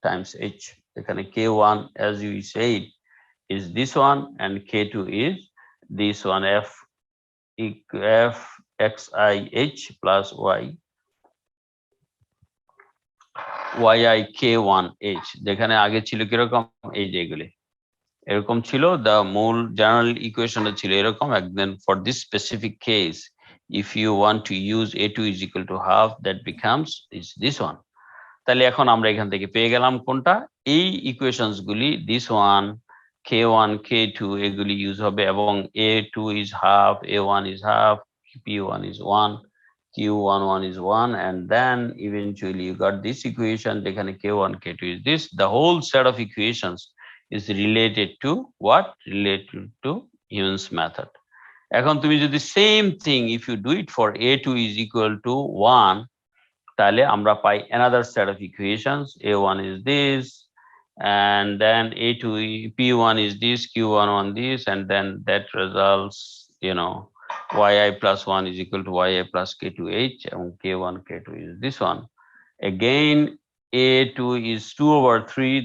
times h। এখানে k1 as you said is this one and k2 is this one, f xi h plus yi k1 h, যেখানে আগে ছিল কিরকম, এই যেগুলি এরকম ছিল, the মূল জেনারেল ইকুয়েশনটা ছিল এরকম। Then for this specific case if you want to use a2 is equal to half, that becomes is this one। তাহলে এখন আমরা এখান থেকে পেয়ে গেলাম কোনটা, এই ইকুয়েশনস গুলি this one k1 k2 এগুলি ইউজ হবে, এবং a2 is half, a1 is half, p1 is 1, q11 is 1, and then eventually you got this equation, যেখানে k1 k2 is this, the whole set of equations is related to what, related to Hume's method। এখন তুমি যদি same thing if you do it for a2 is equal to 1, তাহলে আমরা পাই another set of equations, a1 is this, and then a2 p1 is this, q11 this, and then that results, you know, yi plus 1 is equal to yi plus k2h, and k1 k2 is this one. Again a2 is 2/3,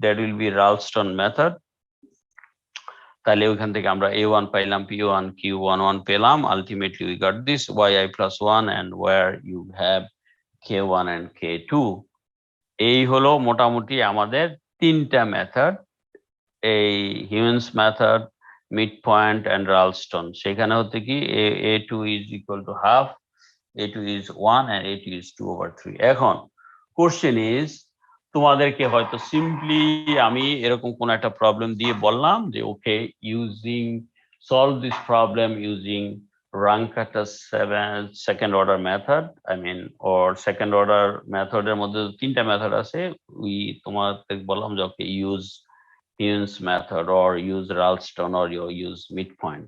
that will be Ralston method। তাহলে ওইখান থেকে আমরা a1 পাইলাম, p1 q11 পেলাম, ultimately we got this yi plus 1, and where you have k1 and k2। এই হলো মোটামুটি আমাদের তিনটা মেথড, এই Heun's method, midpoint and Ralston. সেখানে হচ্ছে কি a2 is equal to half, a2 is 1 and a2 is 2/3। এখন কোশ্চেন ইজ, তোমাদেরকে হয়তো সিম্পলি আমি এরকম কোন একটা প্রবলেম দিয়ে বললাম যে okay using solve this problem using Runge second order method, I mean, or second order method এর মধ্যে তিনটা মেথড আছে, তোমাদের বললাম যে ওকে use Hume's method or use Ralston or use midpoint।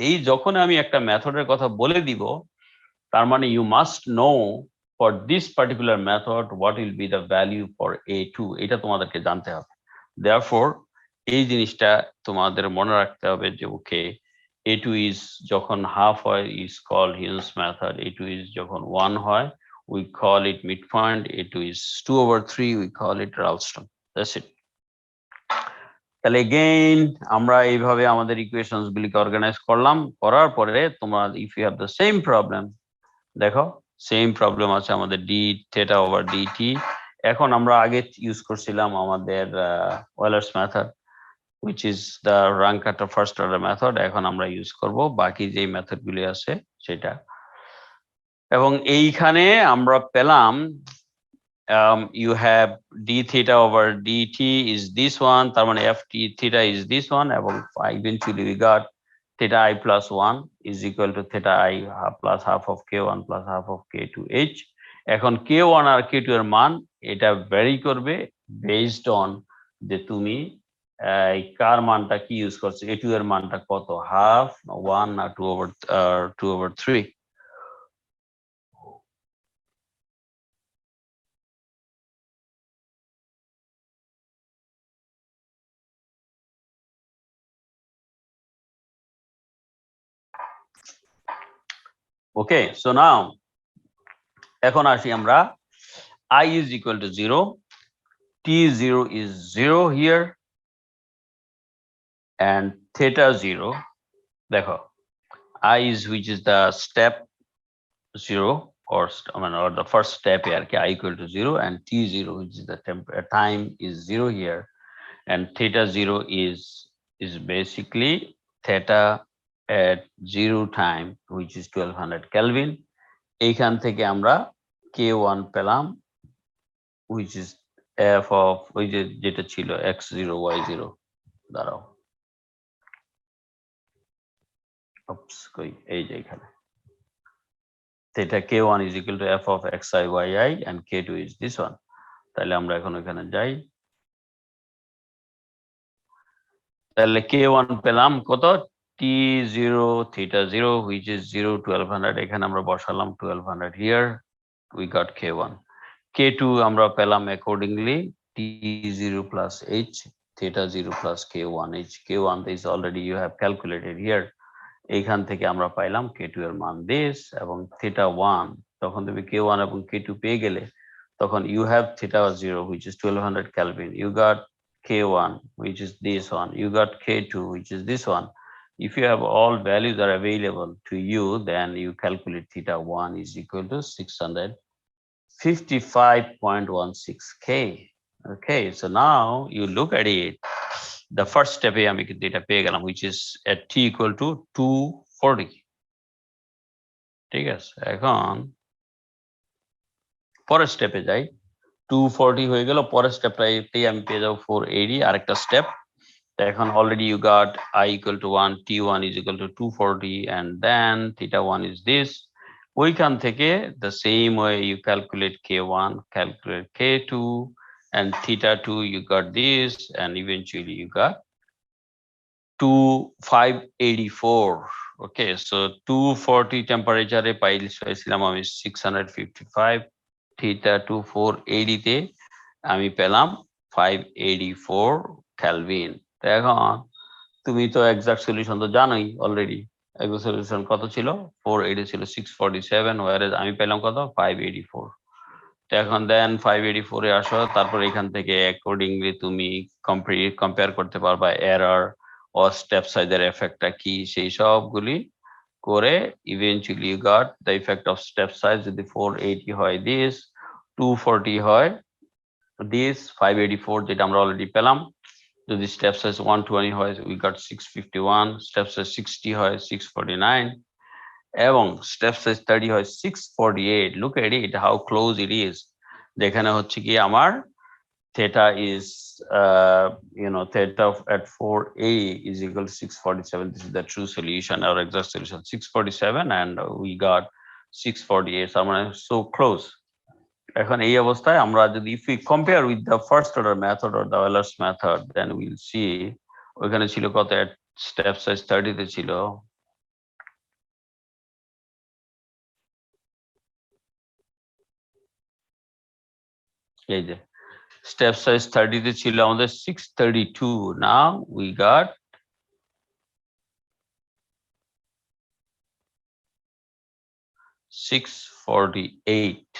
এই যখন আমি একটা মেথডের কথা বলে দিব, তার মানে you must know for this particular method what will be the value for a2, এটা তোমাদেরকে জানতে হবে। Therefore এই জিনিসটা তোমাদের মনে রাখতে হবে যে ওকে a2 is যখন half হয় is called Hume's method, a2 is যখন 1 হয় we call it midpoint, a2 is 2/3 we call it Ralston, that's it। তাহলে এগেইন আমরা এইভাবে আমাদের ইকুয়েশনস গুলিকে অর্গানাইজ করলাম, করার পরে তোমরা if you have the same problem, দেখো সেম প্রবলেম আছে আমাদের ডি থিটা ওভার ডিটি। এখন আমরা আগে ইউজ করছিলাম আমাদের ওয়েলার্স method, which is the Runge first order method। এখন আমরা ইউজ করব বাকি যে মেথড গুলি আছে সেটা। এবং এইখানে আমরা পেলাম you have d theta over dt is this one, তার মানে f t theta is this one, এবং eventually we got theta I plus 1 is equal to theta I plus half of k1 plus half of k2h। এখন k1 আর k2 এর মান এটা vary করবে based on যে তুমি কার মানটা কি ইউজ করছো, a2 এর মানটা কত, হাফ, 1 না 2/3। ওকে, সো নাও এখন আসি আমরা I is equal to 0, t0 is 0 here and theta 0, দেখো I is which is the step 0 or or the first step here, I equal to 0, and t0 which is the time is 0 here, and theta 0 is basically theta at 0 time which is 1200 Kelvin। এইখান থেকে আমরা k1 পেলাম which is f of ওই যে যেটা ছিল x0 y0, দাঁড়াও কই এই যে এখানে theta k1 is equal to f of xi yi and k2 is this one। তাহলে আমরা এখন ওখানে যাই, তাহলে k1 পেলাম কত, t0 theta 0 which is 0 1200, এখানে আমরা বসালাম 1200 here, we got k1। k2 আমরা পেলাম accordingly t0 plus h theta 0 plus k1 h, k1 is already you have calculated here। এইখান থেকে আমরা পাইলাম k2 এর মান this, এবং theta 1 তখন তুমি k1 এবং k2 পেয়ে গেলে তখন you have theta 0 which is 1200 Kelvin, you got k1 which is this one, you got k2 which is this one। If you have all values are available to you, then you calculate theta 1 is equal to 655.16 K। Okay, so now you look at it, the first step আমি কিন্তু এটা পেয়ে গেলাম which is at t equal to 240। ঠিক আছে, এখন পরের স্টেপে যাই, 240 হয়ে গেল, পরের স্টেপটাই আমি পেয়ে যাবো 480, আরেকটা স্টেপ। এখন already you got I equal to 1, t1 is equal to 240, and then theta 1 is this। ওইখান থেকে the same way you calculate k1, calculate k2, and theta 2 you got this, and eventually you got 584। okay, so 240 temperature পাইছিলাম আমি 655, theta 480 তে আমি পেলাম 584 Kelvin। এখন তুমি তো এক্সাক্ট সলিউশন তো জানোই অলরেডি, এক্সাক্ট সলিউশন কত ছিল, 480 ছিল 647, whereas আমি পেলাম কত 584। এখন দেন 584 এ আসো, তারপর এখান থেকে অ্যাকর্ডিংলি তুমি কম্পেয়ার করতে পারবা এরর ও স্টেপ সাইজের এফেক্টটা কি, সেই সবগুলি করে eventually you got the effect of step size. যদি 480 হয় দিস, 240 হয় দিস, 584 যেটা আমরা অলরেডি পেলাম। যদি স্টেপ সাইজ 120 হয় উই গট 651, স্টেপ সাইজ 60 হয় 649, এবং স্টেপ সাইজ 30 হয় 648। Look at it how close it is, যেখানে হচ্ছে কি আমার theta is theta at 480 is equal to 647। this is the true solution, our exact solution 647, and we got 648, so so close। এখন এই অবস্থায় আমরা যদি if we compare with the first order method or the Euler's method, then we'll see ওখানে ছিল কত, at step size 30 তে ছিল এই যে step size 30 তে ছিল আমাদের 632, now we got 648।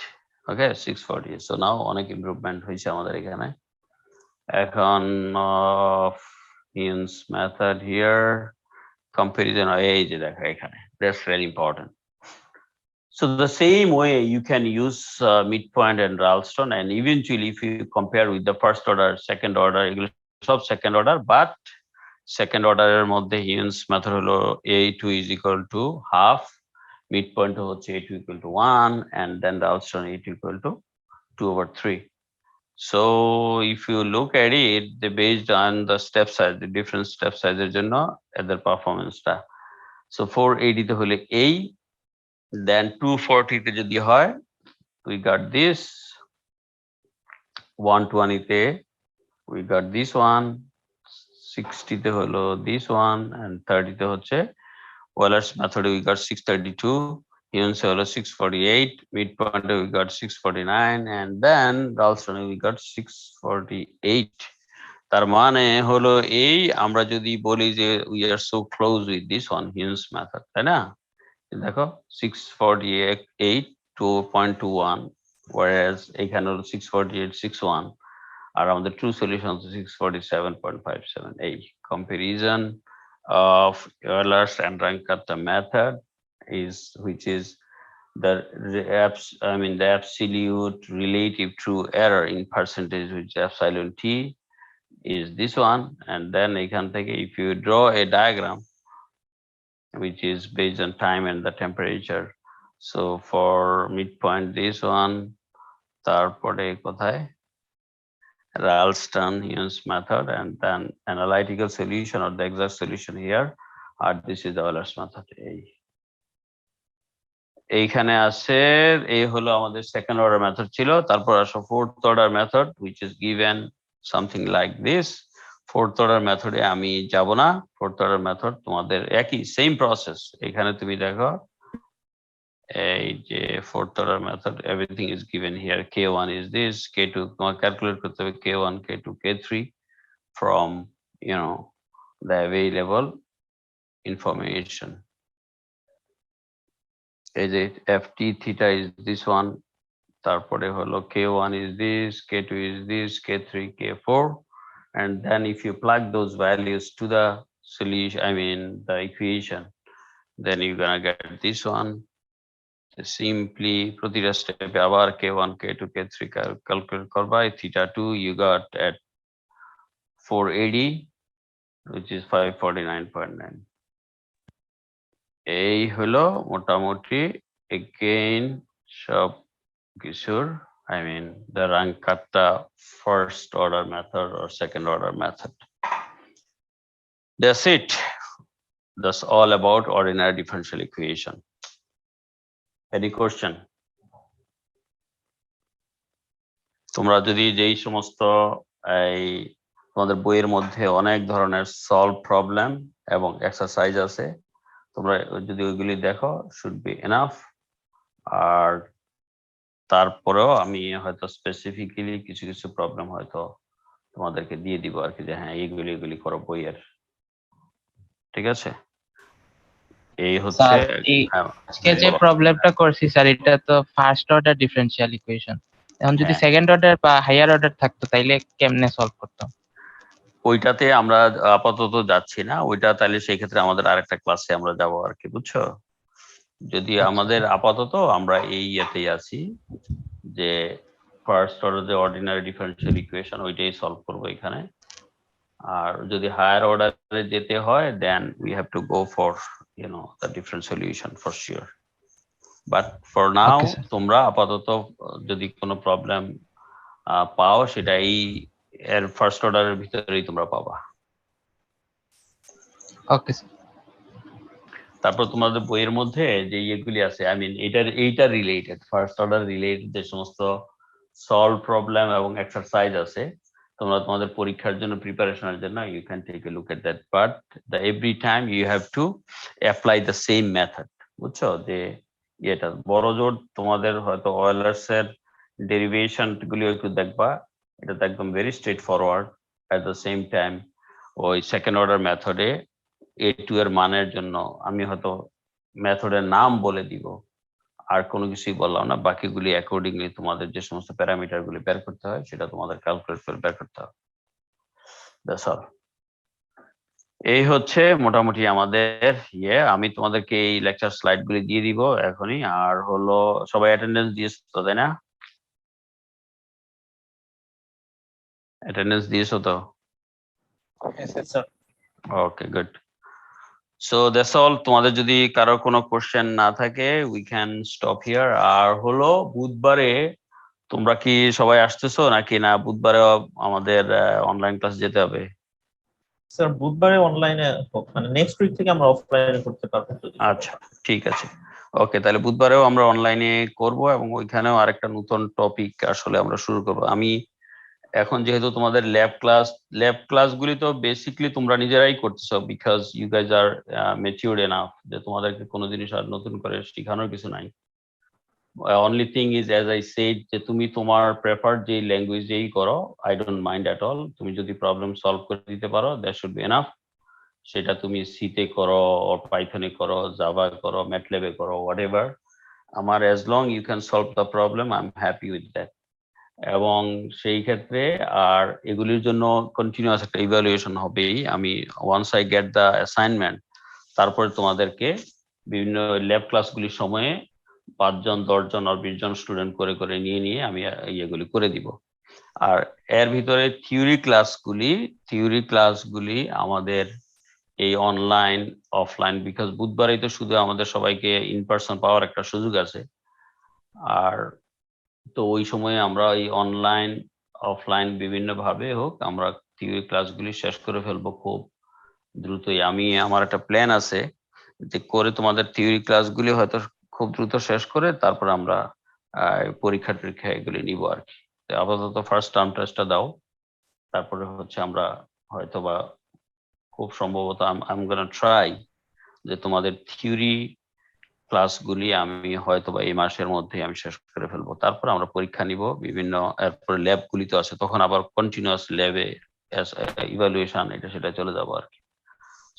okay, 648, so now অনেক ইমপ্রুভমেন্ট হয়েছে আমাদের এখানে। এখন Hume's method here, comparison এই যে দেখো এখানে, that's very important. So the same way you can use midpoint and Ralston, and eventually if you compare with the first order, second order, এগুলো সব second order, but second order এর মধ্যে Hume's method হলো a2 is equal to half, midpoint হচ্ছে a2 equal to 1, and then Ralston a2 equal to 2/3. So if you look at it, they based on the step size, the different step size এর জন্য এদের performance টা. So 480 তে হলে A, then 240 তে যদি হয়, we got this. 120 তে we got this one. 60 তে হলো this one, and 30 তে হচ্ছে Euler's method we got 632. Hume's হলো 648, midpoint we got 649, and then Ralston we got 648. তার মানে হলো এই আমরা যদি বলি যে we are so close with this one, Hume's method, তাই না? দেখো 648 2.21, whereas এখানে হলো 648.61, আর আমাদের true solution হচ্ছে 647.57. এই comparison of Euler's and Runge method is, which is the absolute relative true error in percentage, which is epsilon t, is this one. And then এখান থেকে if you draw a diagram which is based on time and the temperature, so for midpoint this one, তারপরে কোথায় Ralston Hume's method, and then analytical solution or the exact solution here, and this is the Euler's method. এইখানে আছে এই হলো আমাদের second order method ছিল, তারপর আসো fourth order method which is given something like this. Fourth order মেথডে আমি যাব না, ফোর্থ অর্ডার মেথড তোমাদের একই সেম প্রসেস। এখানে তুমি দেখো এই যে fourth order method, everything is given here, k1 is this, k2 তোমার ক্যালকুলেট করতে হবে k1 k2 k3 from the available information. এই যে ft theta is this one, তারপরে হলো k1 is this, k2 is this, k3 k4, and then if you plug those values to the solution, the equation, then you're gonna get this one. Simply প্রতিটা স্টেপে আবার k1 k2 k3 calculate করবা, theta 2 you got at 480, which is 549.9. এই হলো মোটামুটি again সব কিছুর the Runge first order method or second order method. That's it. That's all about ordinary differential equation. Any question? তোমরা যদি যেই সমস্ত এই তোমাদের বইয়ের মধ্যে অনেক ধরনের সলভ প্রবলেম এবং এক্সারসাইজ আছে, তোমরা যদি ওইগুলি দেখো should be enough. আর তারপরেও আমি হয়তো স্পেসিফিক্যালি কিছু কিছু প্রবলেম হয়তো তোমাদেরকে দিয়ে দিব আর কি, যে হ্যাঁ এগুলি করো বইয়ের, ঠিক আছে? এই হচ্ছে আজকে যে প্রবলেমটা করছি স্যার, এটা তো ফার্স্ট অর্ডার ডিফারেনশিয়াল ইকুয়েশন। এখন যদি সেকেন্ড অর্ডার বা হায়ার অর্ডার থাকতো তাইলে কেমনে সলভ করতাম? ওইটাতে আমরা আপাতত যাচ্ছি না, ওইটা তাহলে সেই ক্ষেত্রে আমাদের আরেকটা ক্লাসে আমরা যাব আর কি, বুঝছো? যদি আমাদের আপাতত আমরা এই ইয়েতেই আছি যে ফার্স্ট অর্ডার যে অর্ডিনারি ডিফারেনশিয়াল ইকুয়েশন ওইটাই সলভ করবো এখানে। আর যদি হায়ার অর্ডারে যেতে হয় then we have to go for the different solution for sure. But for now তোমরা আপাতত যদি কোনো প্রবলেম পাও সেটা এই এর ফার্স্ট অর্ডারের ভিতরেই তোমরা পাবা। Okay sir. তারপর তোমাদের বইয়ের মধ্যে যে ইয়েগুলি আছে, এইটা রিলেটেড, ফার্স্ট অর্ডার রিলেটেড যে সমস্ত সলভ প্রবলেম এবং এক্সারসাইজ আছে, তোমরা তোমাদের পরীক্ষার জন্য প্রিপারেশনের জন্য you can take a look at that, but the every time you have to apply the same method, বুঝছো? যে এটা বড় জোর তোমাদের হয়তো অয়েলার্স এর ডেরিভেশন গুলি একটু দেখবা, এটা তো একদম very straight forward. At the same time ওই সেকেন্ড অর্ডার মেথডে a2 এর মানের জন্য আমি হয়তো মেথডের নাম বলে দিব, আর কোনো কিছুই বললাম না, বাকিগুলি অ্যাকর্ডিংলি তোমাদের যে সমস্ত প্যারামিটার গুলি বের করতে হয় সেটা তোমাদের ক্যালকুলেট করে বের করতে হবে। That's all. এই হচ্ছে মোটামুটি আমাদের আমি তোমাদেরকে এই লেকচার স্লাইড গুলি দিয়ে দিব এখনই। আর হলো সবাই অ্যাটেন্ডেন্স দিয়েছো তো, তাই না? অ্যাটেন্ডেন্স দিয়েছো তো? Yes, sir. Okay, good. So that's all. তোমাদের যদি কারো কোনো কোশ্চেন না থাকে উই ক্যান স্টপ হিয়ার। আর হলো বুধবারে তোমরা কি সবাই আসতেছো নাকি না? বুধবারে আমাদের অনলাইন ক্লাস যেতে হবে? স্যার বুধবারে অনলাইনে মানে নেক্সট উইক থেকে আমরা অফলাইনে করতে পারবো যদি সবাই আচ্ছা, ঠিক আছে। ওকে, তাহলে বুধবারেও আমরা অনলাইনে করব এবং ওইখানেও আরেকটা নতুন টপিক আসলে আমরা শুরু করব। আমি এখন যেহেতু তোমাদের ল্যাব ক্লাসগুলি তো বেসিক্যালি তোমরা নিজেরাই করতেছো, because you guys are matured enough যে তোমাদেরকে কোনো জিনিস আর নতুন করে শেখানোর কিছু নাই। Only thing is as I said যে তুমি তোমার প্রেফার্ড যে ল্যাঙ্গুয়েজেই করো, I don't mind at all. তুমি যদি প্রবলেম সলভ করে দিতে পারো দ্যাট শুড বি এনাফ। সেটা তুমি সিতে করো, পাইথনে করো, জাভা করো, ম্যাটল্যাবে করো, হোয়াট এভার। আমার as long you can solve the problem, I am happy with that. এবং সেই ক্ষেত্রে আর এগুলির জন্য কন্টিনিউয়াস একটা ইভ্যালুয়েশন হবেই। আমি once I get the assignment, তারপরে তোমাদেরকে বিভিন্ন ল্যাব ক্লাসগুলির সময়ে 5 জন 10 জন আর 20 জন স্টুডেন্ট করে করে নিয়ে আমি ইয়েগুলি করে দিব। আর এর ভিতরে থিওরি ক্লাসগুলি আমাদের এই অনলাইন অফলাইন, বিকজ বুধবারেই তো শুধু আমাদের সবাইকে ইন পার্সন পাওয়ার একটা সুযোগ আছে। আর তো ওই সময়ে আমরা এই অনলাইন অফলাইন বিভিন্ন ভাবে হোক আমরা থিওরি ক্লাসগুলি শেষ করে ফেলবো খুব দ্রুতই। আমার একটা প্ল্যান আছে যে করে তোমাদের থিওরি ক্লাসগুলি হয়তো খুব দ্রুত শেষ করে তারপর আমরা পরীক্ষা টরীক্ষা এগুলি নিব আর কি। তো আপাতত ফার্স্ট টার্ম টেস্টটা দাও, তারপরে হচ্ছে আমরা হয়তোবা খুব সম্ভবত আই এম গোনা ট্রাই যে তোমাদের থিওরি ক্লাসগুলি আমি হয়তোবা এই মাসের মধ্যে আমি শেষ করে ফেলবো। তারপর আমরা পরীক্ষা নিব বিভিন্ন, এরপরে ল্যাবগুলি তো আছে, তখন আবার কন্টিনিউয়াস ল্যাবে ইভালুয়েশন এটা সেটা চলে যাবো আর কি।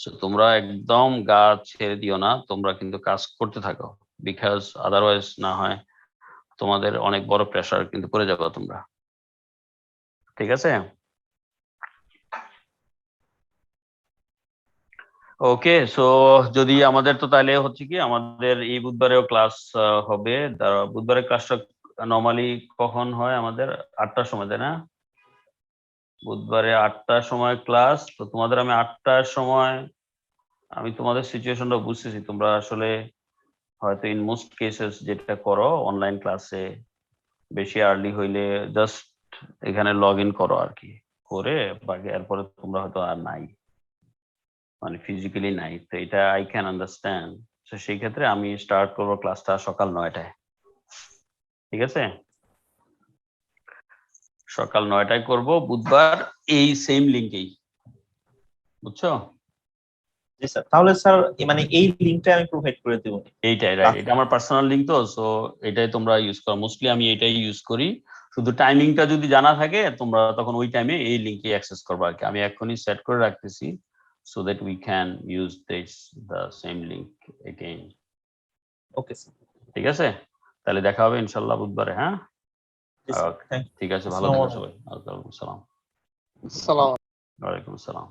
সো তোমরা একদম গা ছেড়ে দিও না, তোমরা কিন্তু কাজ করতে থাকো, বিকজ আদারওয়াইজ না হয় তোমাদের অনেক বড় প্রেসার কিন্তু পড়ে যাবে তোমরা। ঠিক আছে? ওকে, সো যদি আমাদের তো তাহলে হচ্ছে কি আমাদের এই বুধবারেও ক্লাস হবে। বুধবারের ক্লাসটা নর্মালি কখন হয়? আমাদের 8টার সময়, তাই না? বুধবারে 8টার সময় ক্লাস। তো তোমাদের আমি 8টার সময়, আমি তোমাদের সিচুয়েশনটা বুঝতেছি, তোমরা আসলে হয়তো ইন মোস্ট কেসেস যেটা করো অনলাইন ক্লাসে বেশি আর্লি হইলে জাস্ট এখানে লগ ইন করো আর কি, করে বাকি এরপরে তোমরা হয়তো আর নাই, মানে ফিজিক্যালি নাই। তো এটা আই ক্যান আন্ডারস্ট্যান্ড। তো সেই ক্ষেত্রে আমি স্টার্ট করবো ক্লাসটা সকাল 9টায়। ঠিক আছে? সকাল 9টায় করব বুধবার, এই সেম লিঙ্কেই। বুঝছো? জি স্যার, তাহলে স্যার মানে এই লিংকটা আমি প্রোভাইড করে দেব। এইটাই রাইট, এটা আমার পার্সোনাল লিঙ্ক তো, সো এটাই তোমরা ইউজ করো। মোস্টলি আমি এটাই ইউজ করি। শুধু টাইমিংটা যদি জানা থাকে তোমরা তখন ওই টাইমে এই লিঙ্কে অ্যাক্সেস করবে আর কি। আমি এখনই সেট করে রাখতেছি so that we can use the same link again. Okay sir, ঠিক আছে? তাহলে দেখা হবে ইনশাআল্লাহ বুধবারে। হ্যাঁ, ঠিক আছে, ভালো থেকো সবাই। ওয়ালাইকুম আসসালাম। সালাম। ওয়ালাইকুম আসসালাম।